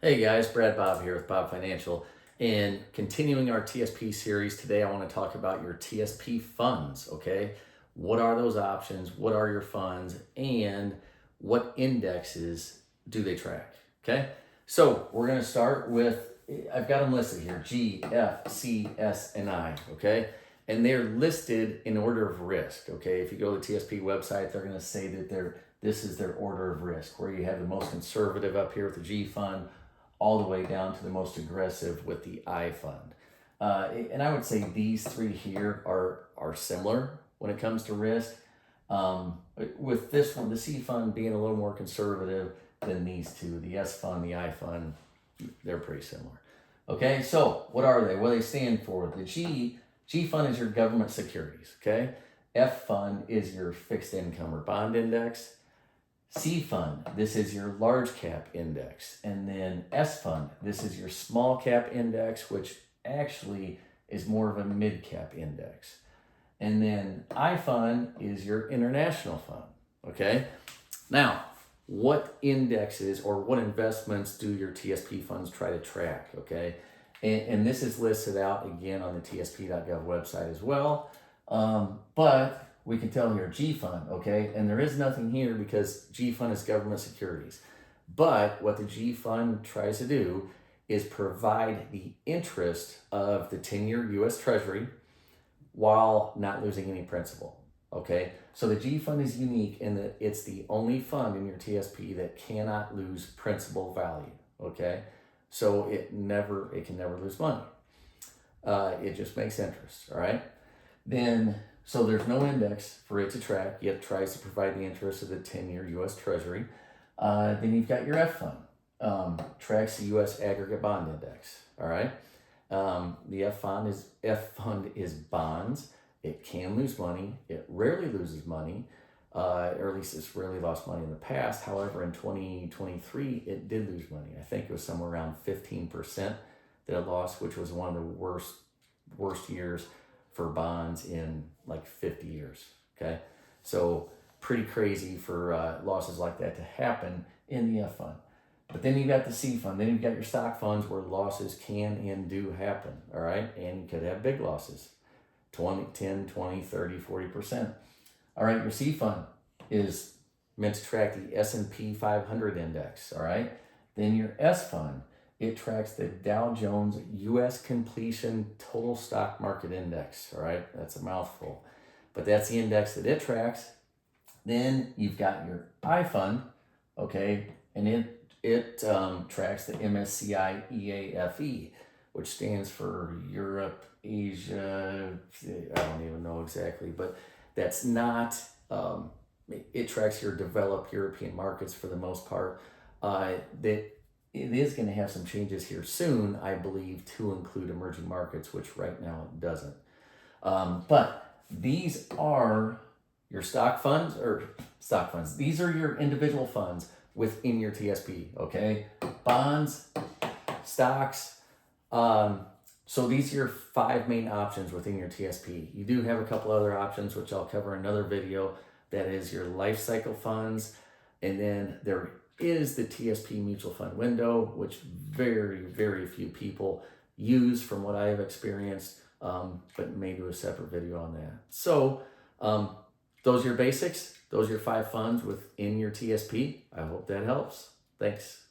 Hey guys, Brad Bob here with Bob Financial. And continuing our TSP series, today I want to talk about your TSP funds, okay? What are those options? What are your funds? And what indexes do they track, okay? So we're going to start with, I've got them listed here, G, F, C, S, and I, okay? And they're listed in order of risk, okay? If you go to the TSP website, they're going to say that this is their order of risk, where you have the most conservative up here with the G fund, all the way down to the most aggressive with the I fund. And I would say these three here are similar when it comes to risk. With this one, the C fund being a little more conservative than these two, the S fund, the I fund, they're pretty similar. Okay, so what are they? What do they stand for? The G fund is your government securities. Okay, F fund is your fixed income or bond index. C fund, this is your large cap index. And then S fund, this is your small cap index, which actually is more of a mid cap index. And then I fund is your international fund. Okay. Now, what indexes or what investments do your TSP funds try to track? Okay. And this is listed out again on the tsp.gov website as well. But we can tell here G fund, okay? And there is nothing here because G fund is government securities. But what the G fund tries to do is provide the interest of the 10-year US Treasury while not losing any principal, okay? So the G fund is unique in that it's the only fund in your TSP that cannot lose principal value, okay? So it can never lose money. It just makes interest, all right? So there's no index for it to track, yet tries to provide the interest of the 10-year US Treasury. Then you've got your F fund, tracks the US Aggregate Bond Index, all right? The F fund is bonds. It can lose money. It rarely loses money, or at least it's rarely lost money in the past. However, in 2023, it did lose money. I think it was somewhere around 15% that it lost, which was one of the worst years for bonds in like 50 years. Okay, so pretty crazy for losses like that to happen in the F fund. But then you got the C fund. Then you've got your stock funds where losses can and do happen. All right, and you could have big losses, 20, 10, 20, 30, 40%. All right, your C fund is meant to track the S&P 500 index. All right, then your S fund, it tracks the Dow Jones U.S. Completion Total Stock Market Index. All right, that's a mouthful, but that's the index that it tracks. Then you've got your I fund, okay, and it tracks the MSCI EAFE, which stands for Europe, Asia. I don't even know exactly, but that's not. It tracks your developed European markets for the most part. That it is going to have some changes here soon, I believe, to include emerging markets, which right now it doesn't. But these are your stock funds. These are your individual funds within your TSP, okay? Bonds, stocks. So these are your 5 main options within your TSP. You do have a couple other options, which I'll cover in another video. That is your life cycle funds. And then there is the TSP mutual fund window, which very few people use from what I have experienced, but may do a separate video on that. So those are your basics. Those are your 5 funds within your TSP. I hope that helps. Thanks.